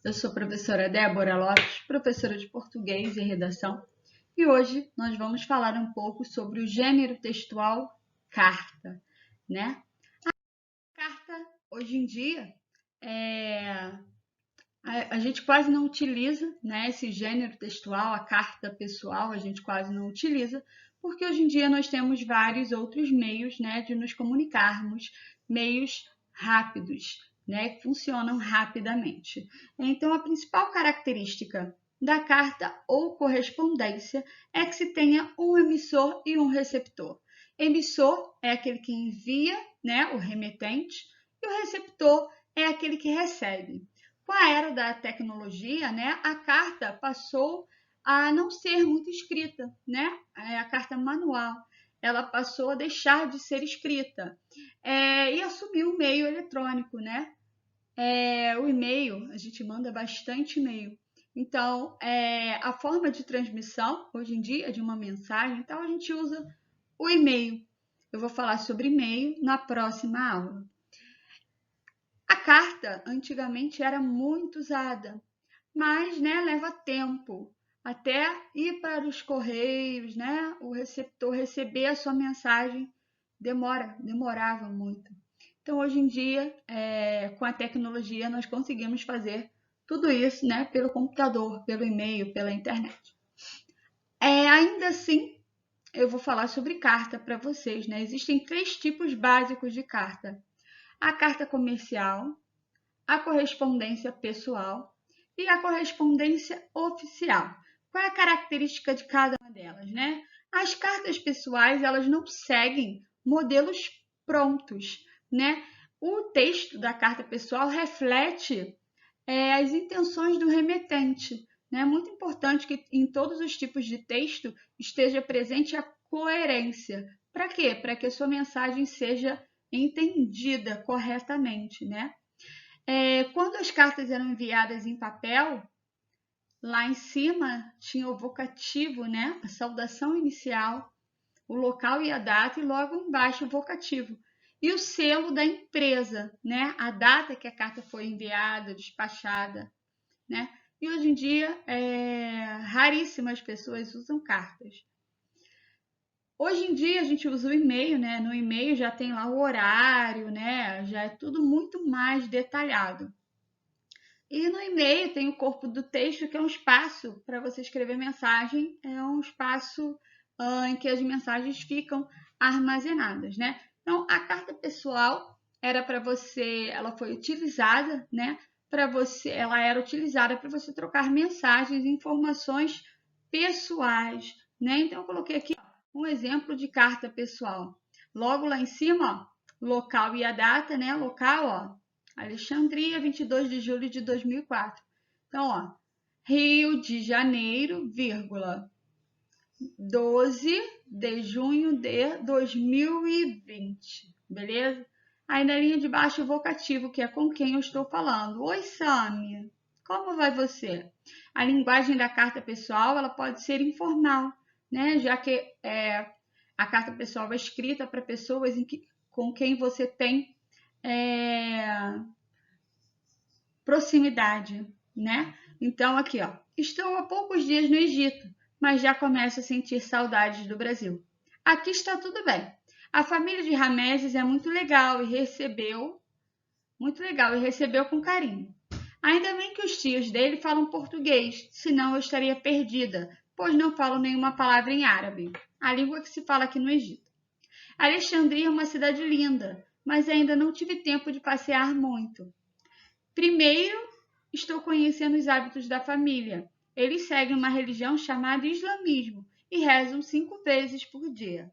Eu sou a professora Débora Lopes, professora de português e redação, e hoje nós vamos falar um pouco sobre o gênero textual carta, né? A carta, hoje em dia, a gente quase não utiliza, né, esse gênero textual, a carta pessoal, a gente quase não utiliza, porque hoje em dia nós temos vários outros meios, né, de nos comunicarmos, meios rápidos, né, que funcionam rapidamente. Então, a principal característica da carta ou correspondência é que se tenha um emissor e um receptor. Emissor é aquele que envia, né, o remetente, e o receptor é aquele que recebe. Com a era da tecnologia, né, a carta passou a não ser muito escrita, né? A carta manual, ela passou a deixar de ser escrita e assumiu o meio eletrônico, né? O e-mail, a gente manda bastante e-mail. Então, a forma de transmissão, hoje em dia, de uma mensagem, então a gente usa o e-mail. Eu vou falar sobre e-mail na próxima aula. A carta antigamente era muito usada, mas né, leva tempo até ir para os correios, né? O receptor receber a sua mensagem demorava muito. Então, hoje em dia, com a tecnologia, nós conseguimos fazer tudo isso, né? Pelo computador, pelo e-mail, pela internet. Ainda assim, eu vou falar sobre carta para vocês, né? Existem 3 tipos básicos de carta: a carta comercial, a correspondência pessoal e a correspondência oficial. Qual é a característica de cada uma delas, né? As cartas pessoais, elas não seguem modelos prontos, né? O texto da carta pessoal reflete as intenções do remetente, né? É muito importante que em todos os tipos de texto esteja presente a coerência. Para quê? Para que a sua mensagem seja entendida corretamente, né? Quando as cartas eram enviadas em papel, lá em cima tinha o vocativo, né? A saudação inicial, o local e a data, e logo embaixo o vocativo. E o selo da empresa, né? A data que a carta foi enviada, despachada, né? E hoje em dia, raríssimas pessoas usam cartas. Hoje em dia a gente usa o e-mail, né? No e-mail já tem lá o horário, né? Já é tudo muito mais detalhado. E no e-mail tem o corpo do texto, que é um espaço para você escrever mensagem, é um espaço em que as mensagens ficam armazenadas, né? Então, a carta pessoal era para você, ela foi utilizada, né? Ela era utilizada para você trocar mensagens e informações pessoais, né? Então, eu coloquei aqui um exemplo de carta pessoal. Logo lá em cima, ó, local e a data, né? Local, ó, Alexandria, 22 de julho de 2004. Então, ó, Rio de Janeiro, vírgula, 12 de junho de 2020, beleza? Aí na linha de baixo o vocativo, que é com quem eu estou falando. Oi, Sami, como vai você? A linguagem da carta pessoal, ela pode ser informal, né? Já que a carta pessoal é escrita para pessoas com quem você tem proximidade, né? Então, aqui, ó, estou há poucos dias no Egito, mas já começo a sentir saudades do Brasil. Aqui está tudo bem. A família de Rameses é muito legal e recebeu com carinho. Ainda bem que os tios dele falam português, senão eu estaria perdida, pois não falo nenhuma palavra em árabe, a língua que se fala aqui no Egito. Alexandria é uma cidade linda, mas ainda não tive tempo de passear muito. Primeiro, estou conhecendo os hábitos da família. Eles seguem uma religião chamada islamismo e rezam 5 vezes por dia.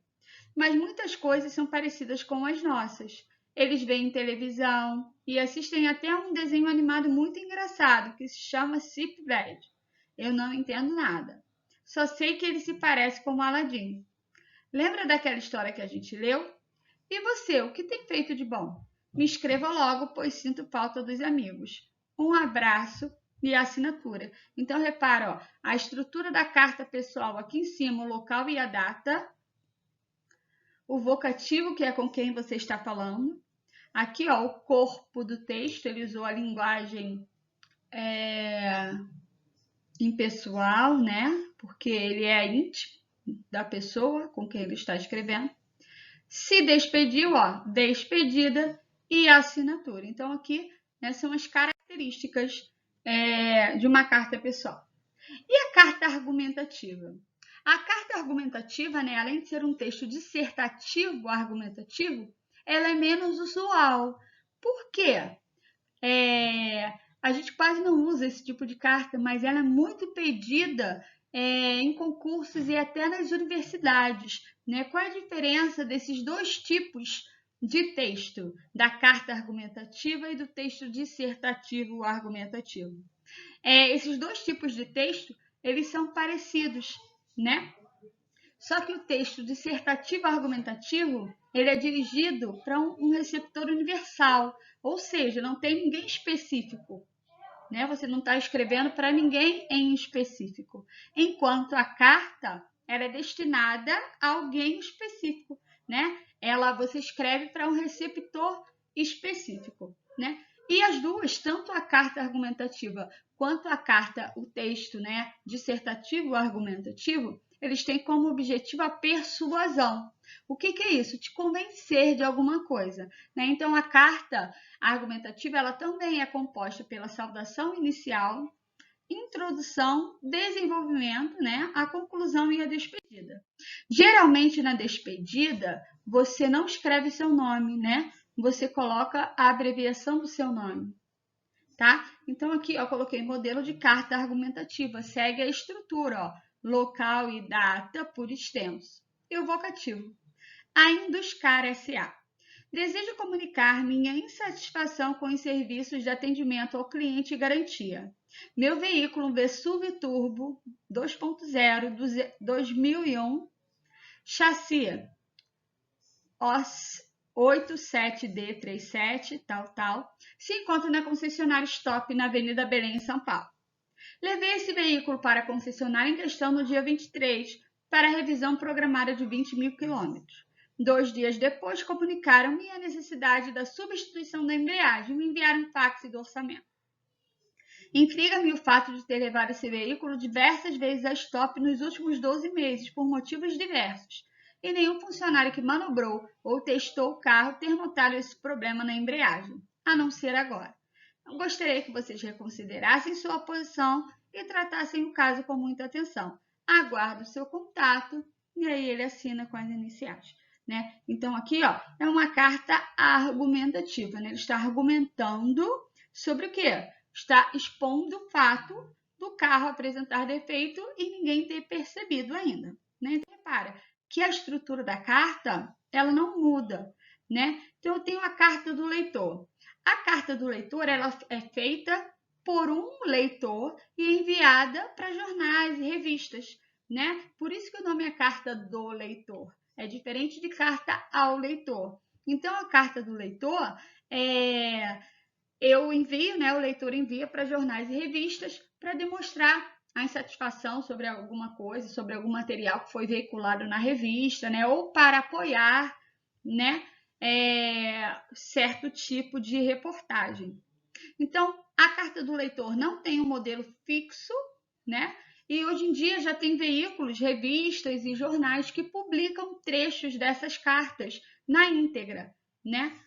Mas muitas coisas são parecidas com as nossas. Eles veem televisão e assistem até a um desenho animado muito engraçado que se chama Sipved. Eu não entendo nada. Só sei que ele se parece com o Aladim. Lembra daquela história que a gente leu? E você, o que tem feito de bom? Me escreva logo, pois sinto falta dos amigos. Um abraço e assinatura. Então, repara, ó, a estrutura da carta pessoal aqui em cima, o local e a data, o vocativo, que é com quem você está falando. Aqui, ó, o corpo do texto, ele usou a linguagem impessoal, né? Porque ele é íntimo da pessoa com quem ele está escrevendo. Se despediu, ó, despedida e assinatura. Então, aqui, né, são as características de uma carta pessoal. E a carta argumentativa? A carta argumentativa, né, além de ser um texto dissertativo argumentativo, ela é menos usual. Por quê? A gente quase não usa esse tipo de carta, mas ela é muito pedida em concursos e até nas universidades. Né? Qual é a diferença desses dois tipos de texto, da carta argumentativa e do texto dissertativo argumentativo? Esses dois tipos de texto, eles são parecidos, né? Só que o texto dissertativo argumentativo, ele é dirigido para um receptor universal, ou seja, não tem ninguém específico, né? Você não está escrevendo para ninguém em específico. Enquanto a carta, ela é destinada a alguém específico, né? Você escreve para um receptor específico, né? E as duas, tanto a carta argumentativa quanto a carta, o texto, né, dissertativo argumentativo, eles têm como objetivo a persuasão. O que é isso? Te convencer de alguma coisa, né? Então, a carta argumentativa, ela também é composta pela saudação inicial, introdução, desenvolvimento, né? A conclusão e a despedida. Geralmente, na despedida, você não escreve seu nome, né? Você coloca a abreviação do seu nome, tá? Então, aqui, eu coloquei modelo de carta argumentativa. Segue a estrutura, ó. Local e data por extenso. E o vocativo. A Induscar S.A. Desejo comunicar minha insatisfação com os serviços de atendimento ao cliente e garantia. Meu veículo Vesuv Turbo 2.0 2001, chassi OS 87D37, se encontra na concessionária Stop na Avenida Belém, em São Paulo. Levei esse veículo para a concessionária em questão no dia 23 para a revisão programada de 20 mil quilômetros. 2 dias depois, comunicaram-me a necessidade da substituição da embreagem e me enviaram um fax do orçamento. Intriga-me o fato de ter levado esse veículo diversas vezes a Stop nos últimos 12 meses, por motivos diversos, e nenhum funcionário que manobrou ou testou o carro ter notado esse problema na embreagem, a não ser agora. Eu gostaria que vocês reconsiderassem sua posição e tratassem o caso com muita atenção. Aguardo o seu contato, e aí ele assina com as iniciais. Né? Então, aqui ó, é uma carta argumentativa. Né? Ele está argumentando sobre o quê? Está expondo o fato do carro apresentar defeito e ninguém ter percebido ainda. Né? Então, repara que a estrutura da carta ela não muda. Né? Então, eu tenho a carta do leitor. A carta do leitor ela é feita por um leitor e enviada para jornais e revistas. Né? Por isso que o nome é carta do leitor. É diferente de carta ao leitor. Então, a carta do leitor, eu envio, né, o leitor envia para jornais e revistas para demonstrar a insatisfação sobre alguma coisa, sobre algum material que foi veiculado na revista, né, ou para apoiar, né, certo tipo de reportagem. Então, a carta do leitor não tem um modelo fixo, né? E hoje em dia já tem veículos, revistas e jornais que publicam trechos dessas cartas na íntegra, né?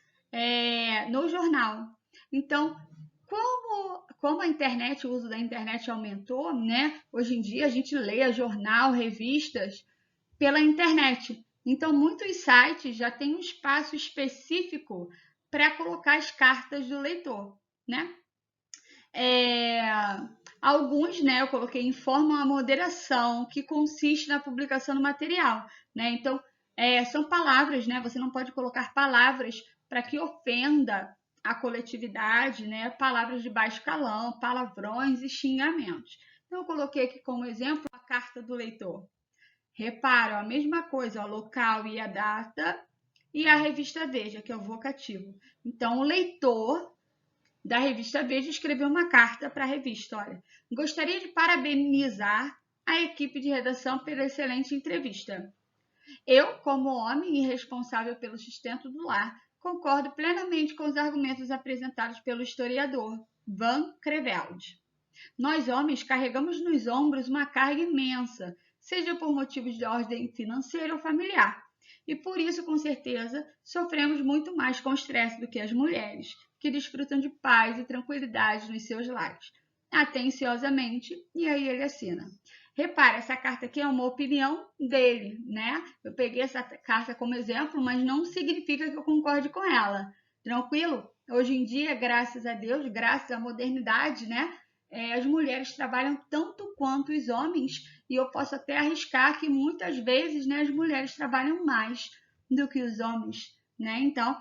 No jornal. Então, como a internet, o uso da internet aumentou, né? Hoje em dia a gente lê jornal, revistas pela internet. Então, muitos sites já têm um espaço específico para colocar as cartas do leitor, né? Alguns, né, eu coloquei, informam a moderação, que consiste na publicação do material, né? Então, são palavras, né? Você não pode colocar palavras para que ofenda a coletividade, né? Palavras de baixo calão, palavrões e xingamentos. Então, eu coloquei aqui como exemplo a carta do leitor. Repara, a mesma coisa, o local e a data, e a revista Veja, que é o vocativo. Então, o leitor da revista Veja escreveu uma carta para a revista. Olha, gostaria de parabenizar a equipe de redação pela excelente entrevista. Eu, como homem e responsável pelo sustento do lar, concordo plenamente com os argumentos apresentados pelo historiador. Van Creveld. Nós, homens, carregamos nos ombros uma carga imensa, seja por motivos de ordem financeira ou familiar. E por isso, com certeza, sofremos muito mais com estresse do que as mulheres, que desfrutam de paz e tranquilidade nos seus lares. Atenciosamente, e aí ele assina. Repara, essa carta aqui é uma opinião dele, né? Eu peguei essa carta como exemplo, mas não significa que eu concorde com ela. Tranquilo? Hoje em dia, graças a Deus, graças à modernidade, né? As mulheres trabalham tanto quanto os homens, e eu posso até arriscar que muitas vezes, né, as mulheres trabalham mais do que os homens, né? Então,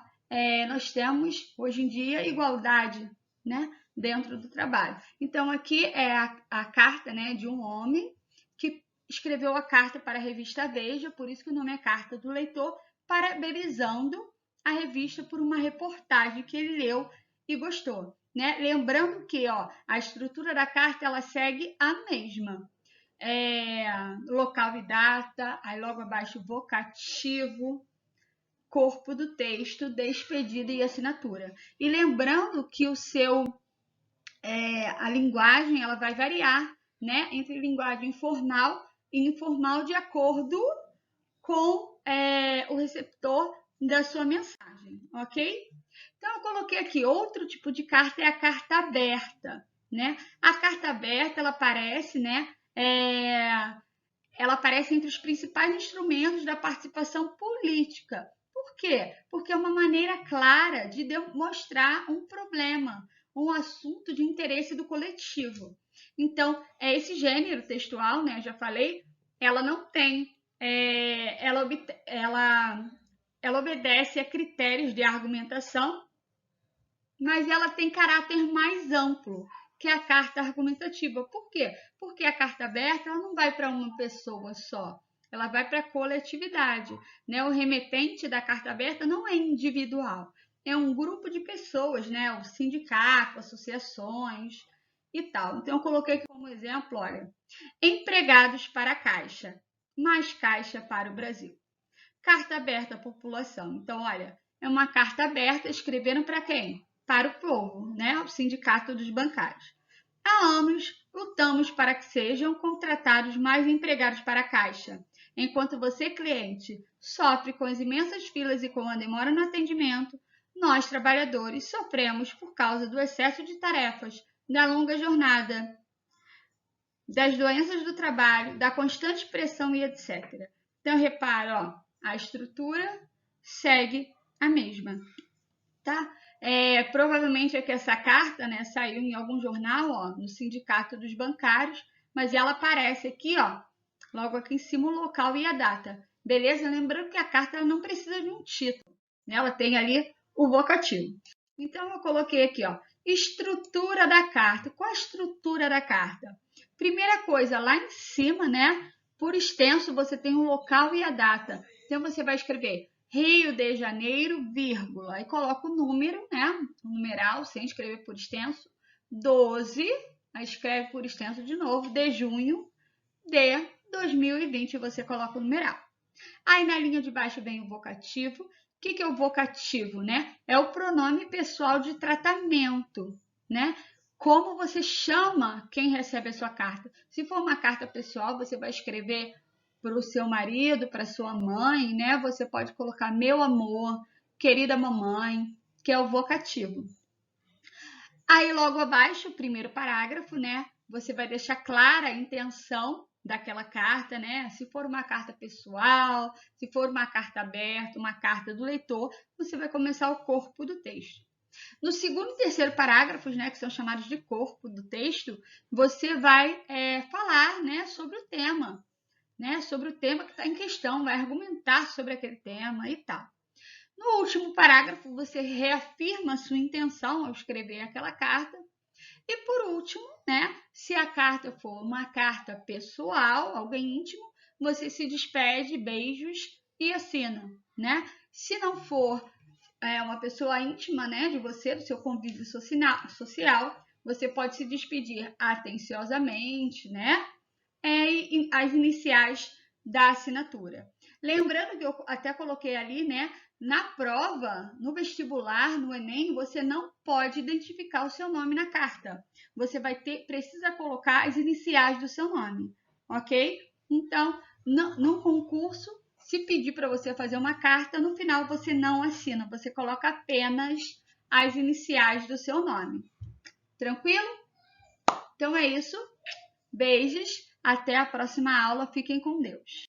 nós temos hoje em dia igualdade, né, dentro do trabalho. Então, aqui é a carta, né, de um homem que escreveu a carta para a revista Veja, por isso que o nome é Carta do Leitor, parabenizando a revista por uma reportagem que ele leu e gostou, né? Lembrando que, ó, a estrutura da carta ela segue a mesma. Local e data, aí logo abaixo vocativo, corpo do texto, despedida e assinatura. E lembrando que a linguagem ela vai variar, né, entre linguagem formal e informal de acordo com o receptor da sua mensagem, ok? Então, eu coloquei aqui outro tipo de carta, é a carta aberta, né? A carta aberta, ela aparece, né? Ela aparece entre os principais instrumentos da participação política. Por quê? Porque é uma maneira clara de demonstrar um problema, um assunto de interesse do coletivo. Então, esse gênero textual, né? Eu já falei, ela não tem, ela obedece a critérios de argumentação, mas ela tem caráter mais amplo que a carta argumentativa. Por quê? Porque a carta aberta ela não vai para uma pessoa só, ela vai para a coletividade, né? O remetente da carta aberta não é individual, é um grupo de pessoas, né? O sindicato, associações e tal. Então, eu coloquei aqui como exemplo, olha, empregados para a Caixa, mais Caixa para o Brasil. Carta aberta à população. Então, olha, é uma carta aberta escrevendo para quem? Para o povo, né? O Sindicato dos Bancários. Há anos lutamos para que sejam contratados mais empregados para a Caixa. Enquanto você, cliente, sofre com as imensas filas e com a demora no atendimento, nós, trabalhadores, sofremos por causa do excesso de tarefas, da longa jornada, das doenças do trabalho, da constante pressão e etc. Então, repara, ó, a estrutura segue a mesma, tá? Provavelmente aqui essa carta, né, saiu em algum jornal, ó, no Sindicato dos Bancários, mas ela aparece aqui, ó, logo aqui em cima o local e a data. Beleza? Lembrando que a carta ela não precisa de um título, né? Ela tem ali o vocativo. Então, eu coloquei aqui, ó, estrutura da carta. Qual a estrutura da carta? Primeira coisa, lá em cima, né? Por extenso, você tem o local e a data. Então, você vai escrever Rio de Janeiro, vírgula, e coloca o número, né? O numeral, sem escrever por extenso, 12, aí escreve por extenso de novo, de junho de 2020, você coloca o numeral. Aí na linha de baixo vem o vocativo. O que é o vocativo, né? É o pronome pessoal de tratamento, né? Como você chama quem recebe a sua carta. Se for uma carta pessoal, você vai escrever para o seu marido, para sua mãe, né? Você pode colocar meu amor, querida mamãe, que é o vocativo. Aí logo abaixo, o primeiro parágrafo, né? Você vai deixar clara a intenção daquela carta, né? Se for uma carta pessoal, se for uma carta aberta, uma carta do leitor, você vai começar o corpo do texto. No segundo e terceiro parágrafos, né, que são chamados de corpo do texto, você vai falar, né, sobre o tema, né, sobre o tema que está em questão, vai argumentar sobre aquele tema e tal. No último parágrafo, você reafirma a sua intenção ao escrever aquela carta. E por último, né, se a carta for uma carta pessoal, alguém íntimo, você se despede, beijos e assina, né? Se não for uma pessoa íntima, né, de você, do seu convívio social, você pode se despedir atenciosamente, né? E as iniciais da assinatura. Lembrando que eu até coloquei ali, né, Na prova, no vestibular, no Enem, você não pode identificar o seu nome na carta. Você precisa colocar as iniciais do seu nome, ok? Então, no concurso, se pedir para você fazer uma carta, no final você não assina, você coloca apenas as iniciais do seu nome. Tranquilo? Então é isso. Beijos, até a próxima aula. Fiquem com Deus.